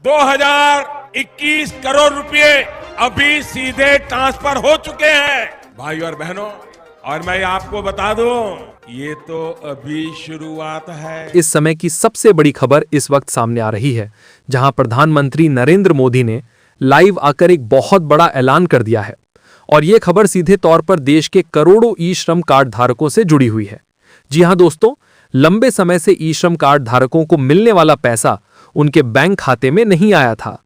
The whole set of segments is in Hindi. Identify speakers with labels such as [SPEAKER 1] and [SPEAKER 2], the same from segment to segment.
[SPEAKER 1] 2021 करोड़ रुपए अभी सीधे ट्रांसफर हो चुके हैं भाई और बहनों। और मैं आपको बता दूं, ये तो अभी शुरुआत है।
[SPEAKER 2] इस समय की सबसे बड़ी खबर इस वक्त सामने आ रही है, जहां प्रधानमंत्री नरेंद्र मोदी ने लाइव आकर एक बहुत बड़ा ऐलान कर दिया है। और यह खबर सीधे तौर पर देश के करोड़ों ई श्रम कार्ड धारकों से जुड़ी हुई है। जी हां दोस्तों, लंबे समय से ई श्रम कार्ड धारकों को मिलने वाला पैसा उनके बैंक खाते में नहीं आया था,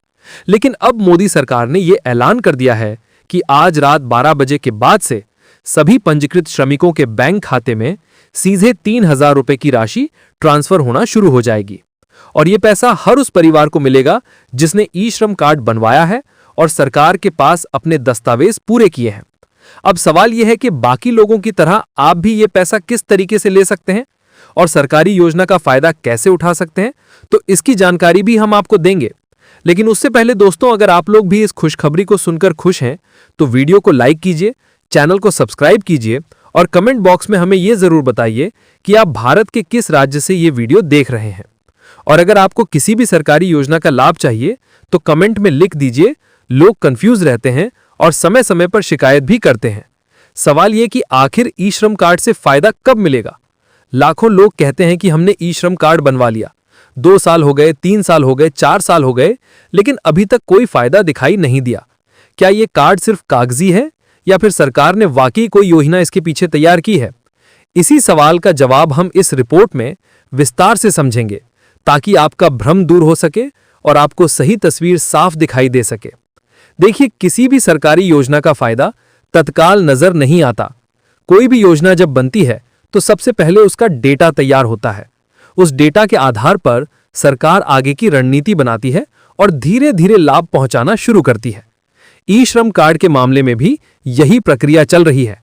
[SPEAKER 2] लेकिन अब मोदी सरकार ने यह ऐलान कर दिया है कि आज रात 12 बजे के बाद से सभी पंजीकृत श्रमिकों के बैंक खाते में सीधे 3,000 रुपए की राशि ट्रांसफर होना शुरू हो जाएगी। और यह पैसा हर उस परिवार को मिलेगा जिसने ई श्रम कार्ड बनवाया है और सरकार के पास अपने दस्तावेज पूरे किए हैं। अब सवाल यह है कि बाकी लोगों की तरह आप भी ये पैसा किस तरीके से ले सकते हैं और सरकारी योजना का फायदा कैसे उठा सकते हैं, तो इसकी जानकारी भी हम आपको देंगे। लेकिन उससे पहले दोस्तों, अगर आप लोग भी इस खुशखबरी को सुनकर खुश हैं तो वीडियो को लाइक कीजिए, चैनल को सब्सक्राइब कीजिए और कमेंट बॉक्स में हमें यह जरूर बताइए कि आप भारत के किस राज्य से ये वीडियो देख रहे हैं। और अगर आपको किसी भी सरकारी योजना का लाभ चाहिए तो कमेंट में लिख दीजिए। लोग कंफ्यूज रहते हैं और समय समय पर शिकायत भी करते हैं। सवाल यह कि आखिर ई श्रम कार्ड से फायदा कब मिलेगा। लाखों लोग कहते हैं कि हमने ई श्रम कार्ड बनवा लिया, 2 साल हो गए, 3 साल हो गए, 4 साल हो गए, लेकिन अभी तक कोई फायदा दिखाई नहीं दिया। क्या ये कार्ड सिर्फ कागजी है या फिर सरकार ने वाकई कोई योजना इसके पीछे तैयार की है? इसी सवाल का जवाब हम इस रिपोर्ट में विस्तार से समझेंगे, ताकि आपका भ्रम दूर हो सके और आपको सही तस्वीर साफ दिखाई दे सके। देखिए, किसी भी सरकारी योजना का फायदा तत्काल नजर नहीं आता। कोई भी योजना जब बनती है तो सबसे पहले उसका डेटा तैयार होता है। उस डेटा के आधार पर सरकार आगे की रणनीति बनाती है और धीरे धीरे लाभ पहुंचाना शुरू करती है। ई श्रम कार्ड के मामले में भी यही प्रक्रिया चल रही है।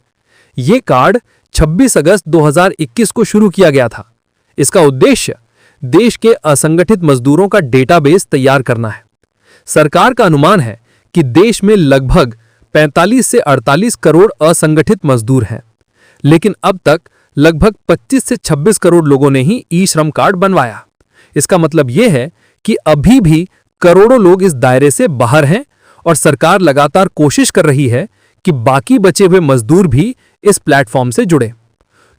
[SPEAKER 2] ये कार्ड 26 अगस्त 2021 को शुरू किया गया था। इसका उद्देश्य देश के असंगठित मजदूरों का डेटाबेस तैयार करना है। सरकार का अनुमान है कि देश में लगभग 45 से 48 करोड़ असंगठित मजदूर हैं, लेकिन अब तक लगभग 25 से 26 करोड़ लोगों ने ही ई श्रम कार्ड बनवाया। इसका मतलब यह है कि अभी भी करोड़ों लोग इस दायरे से बाहर हैं और सरकार लगातार कोशिश कर रही है कि बाकी बचे हुए मजदूर भी इस प्लेटफॉर्म से जुड़े।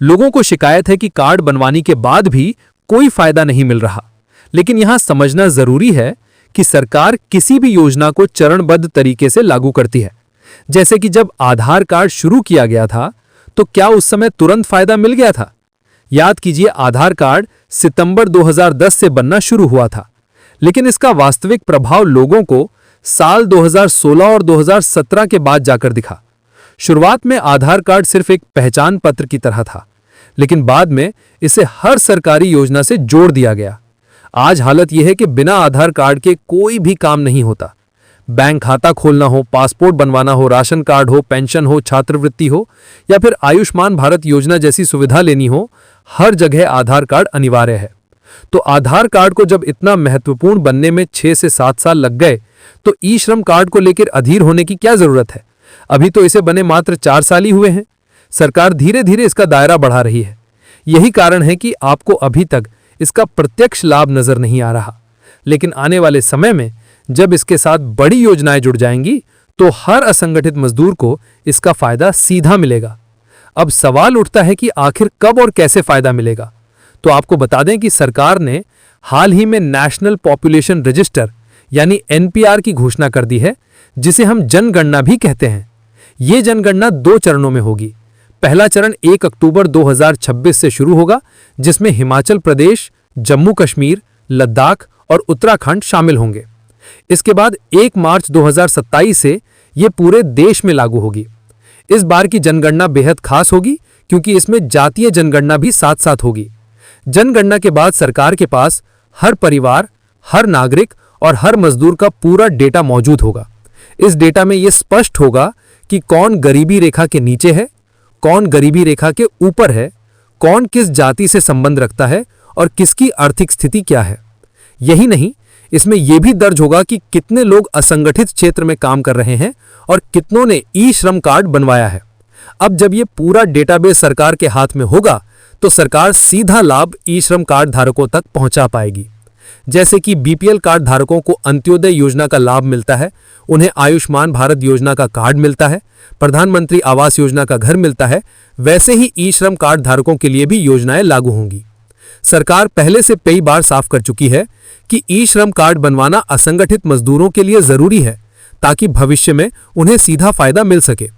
[SPEAKER 2] लोगों को शिकायत है कि कार्ड बनवाने के बाद भी कोई फायदा नहीं मिल रहा, लेकिन यहां समझना जरूरी है कि सरकार किसी भी योजना को चरणबद्ध तरीके से लागू करती है। जैसे कि जब आधार कार्ड शुरू किया गया था तो क्या उस समय तुरंत फायदा मिल गया था? याद कीजिए, आधार कार्ड सितंबर 2010 से बनना शुरू हुआ था, लेकिन इसका वास्तविक प्रभाव लोगों को साल 2016 और 2017 के बाद जाकर दिखा। शुरुआत में आधार कार्ड सिर्फ एक पहचान पत्र की तरह था, लेकिन बाद में इसे हर सरकारी योजना से जोड़ दिया गया। आज हालत यह है कि बिना आधार कार्ड के कोई भी काम नहीं होता। बैंक खाता खोलना हो, पासपोर्ट बनवाना हो, राशन कार्ड हो, पेंशन हो, छात्रवृत्ति हो या फिर आयुष्मान भारत योजना जैसी सुविधा लेनी हो, हर जगह आधार कार्ड अनिवार्य है। तो आधार कार्ड को जब इतना महत्वपूर्ण बनने में 6 से 7 साल लग गए तो ई श्रम कार्ड को लेकर अधीर होने की क्या जरूरत है? अभी तो इसे बने मात्र 4 साल ही हुए हैं। सरकार धीरे धीरे इसका दायरा बढ़ा रही है। यही कारण है कि आपको अभी तक इसका प्रत्यक्ष लाभ नजर नहीं आ रहा, लेकिन आने वाले समय में जब इसके साथ बड़ी योजनाएं जुड़ जाएंगी तो हर असंगठित मजदूर को इसका फायदा सीधा मिलेगा। अब सवाल उठता है कि आखिर कब और कैसे फायदा मिलेगा। तो आपको बता दें कि सरकार ने हाल ही में नेशनल पॉपुलेशन रजिस्टर यानी एनपीआर की घोषणा कर दी है, जिसे हम जनगणना भी कहते हैं। ये जनगणना 2 चरणों में होगी। पहला चरण 1 अक्टूबर 2026 से शुरू होगा, जिसमें हिमाचल प्रदेश, जम्मू कश्मीर, लद्दाख और उत्तराखंड शामिल होंगे। इसके बाद 1 मार्च 2027 से यह पूरे देश में लागू होगी। इस बार की जनगणना बेहद खास होगी क्योंकि इसमें जातीय जनगणना भी साथ साथ होगी। जनगणना के बाद सरकार के पास हर परिवार, हर नागरिक और हर मजदूर का पूरा डेटा मौजूद होगा। इस डेटा में यह स्पष्ट होगा कि कौन गरीबी रेखा के नीचे है, कौन गरीबी रेखा के ऊपर है, कौन किस जाति से संबंध रखता है और किसकी आर्थिक स्थिति क्या है। यही नहीं, इसमें यह भी दर्ज होगा कि कितने लोग असंगठित क्षेत्र में काम कर रहे हैं और कितनों ने ई श्रम कार्ड बनवाया है। अब जब यह पूरा डेटाबेस सरकार के हाथ में होगा तो सरकार सीधा लाभ ई श्रम कार्ड धारकों तक पहुंचा पाएगी। जैसे कि बीपीएल कार्ड धारकों को अंत्योदय योजना का लाभ मिलता है, उन्हें आयुष्मान भारत योजना का कार्ड मिलता है, प्रधानमंत्री आवास योजना का घर मिलता है, वैसे ही ई श्रम कार्ड धारकों के लिए भी योजनाएं लागू होंगी। सरकार पहले से कई बार साफ कर चुकी है कि ई श्रम कार्ड बनवाना असंगठित मजदूरों के लिए जरूरी है ताकि भविष्य में उन्हें सीधा फायदा मिल सके।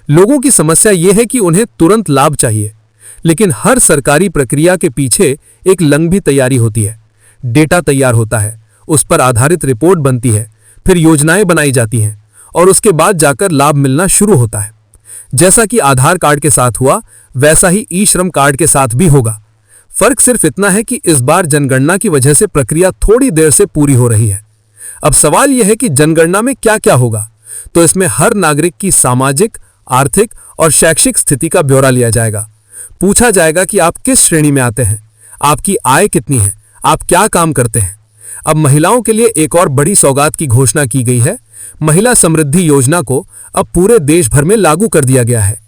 [SPEAKER 2] लोगों की समस्या यह है कि उन्हें तुरंत लाभ चाहिए, लेकिन हर सरकारी प्रक्रिया के पीछे एक लंबी तैयारी होती है। डेटा तैयार होता है, उस पर आधारित रिपोर्ट बनती है, फिर योजनाएं बनाई जाती हैं और उसके बाद जाकर लाभ मिलना शुरू होता है। जैसा कि आधार कार्ड के साथ हुआ, वैसा ही ई श्रम कार्ड के साथ भी होगा। फर्क सिर्फ इतना है कि इस बार जनगणना की वजह से प्रक्रिया थोड़ी देर से पूरी हो रही है। अब सवाल यह है कि जनगणना में क्या क्या होगा। तो इसमें हर नागरिक की सामाजिक, आर्थिक और शैक्षिक स्थिति का ब्यौरा लिया जाएगा। पूछा जाएगा कि आप किस श्रेणी में आते हैं, आपकी आय कितनी है, आप क्या काम करते हैं। अब महिलाओं के लिए एक और बड़ी सौगात की घोषणा की गई है। महिला समृद्धि योजना को अब पूरे देश भर में लागू कर दिया गया है।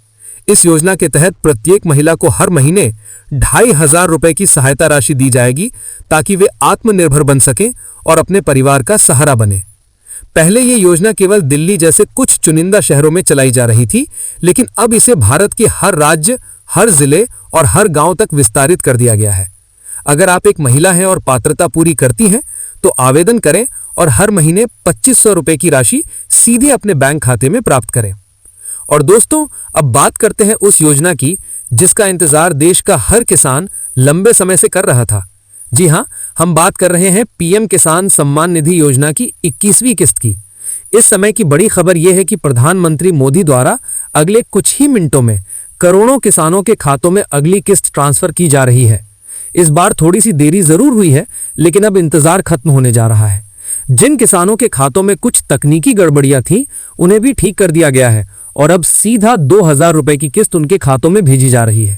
[SPEAKER 2] इस योजना के तहत प्रत्येक महिला को हर महीने 2,500 रुपए की सहायता राशि दी जाएगी ताकि वे आत्मनिर्भर बन सकें और अपने परिवार का सहारा बने। पहले ये योजना केवल दिल्ली जैसे कुछ चुनिंदा शहरों में चलाई जा रही थी, लेकिन अब इसे भारत के हर राज्य, हर जिले और हर गांव तक विस्तारित कर दिया गया है। अगर आप एक महिला हैं और पात्रता पूरी करती हैं, तो आवेदन करें और हर महीने 2,500 रुपए की राशि सीधे अपने बैंक खाते में प्राप्त करें। और दोस्तों, अब बात करते हैं उस योजना की जिसका इंतजार देश का हर किसान लंबे समय से कर रहा था। जी हां, हम बात कर रहे हैं पीएम किसान सम्मान निधि योजना की 21वीं किस्त की। इस समय की बड़ी खबर यह है कि प्रधानमंत्री मोदी द्वारा अगले कुछ ही मिनटों में करोड़ों किसानों के खातों में अगली किस्त ट्रांसफर की जा रही है। इस बार थोड़ी सी देरी जरूर हुई है, लेकिन अब इंतजार खत्म होने जा रहा है। जिन किसानों के खातों में कुछ तकनीकी गड़बड़ियां थी, उन्हें भी ठीक कर दिया गया है और अब सीधा 2,000 रुपए की किस्त उनके खातों में भेजी जा रही है।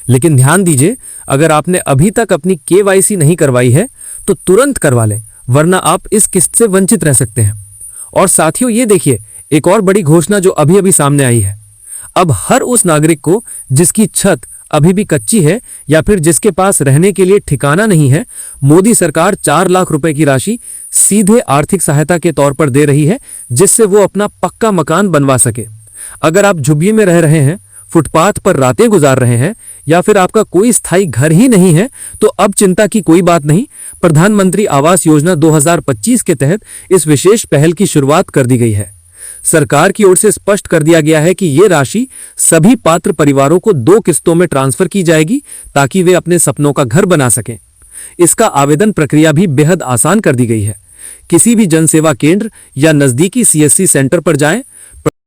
[SPEAKER 2] लेकिन ध्यान दीजिए, अगर आपने अभी तक अपनी केवाईसी नहीं करवाई है तो तुरंत करवा लें, वरना आप इस किस्त से वंचित रह सकते हैं। और साथियों, ये देखिए, एक और बड़ी घोषणा जो अभी अभी सामने आई है। अब हर उस नागरिक को जिसकी छत अभी भी कच्ची है या फिर जिसके पास रहने के लिए ठिकाना नहीं है, मोदी सरकार 4 लाख रुपए की राशि सीधे आर्थिक सहायता के तौर पर दे रही है, जिससे वो अपना पक्का मकान बनवा सके। अगर आप झुग्गी में रह रहे हैं, फुटपाथ पर रातें गुजार रहे हैं या फिर आपका कोई स्थायी घर ही नहीं है, तो अब चिंता की कोई बात नहीं। प्रधानमंत्री आवास योजना 2025 के तहत इस विशेष पहल की शुरुआत कर दी गई है। सरकार की ओर से स्पष्ट कर दिया गया है कि ये राशि सभी पात्र परिवारों को 2 किस्तों में ट्रांसफर की जाएगी ताकि वे अपने सपनों का घर बना सकें। इसका आवेदन प्रक्रिया भी बेहद आसान कर दी गई है। किसी भी जनसेवा केंद्र या नजदीकी सीएससी सेंटर पर जाएं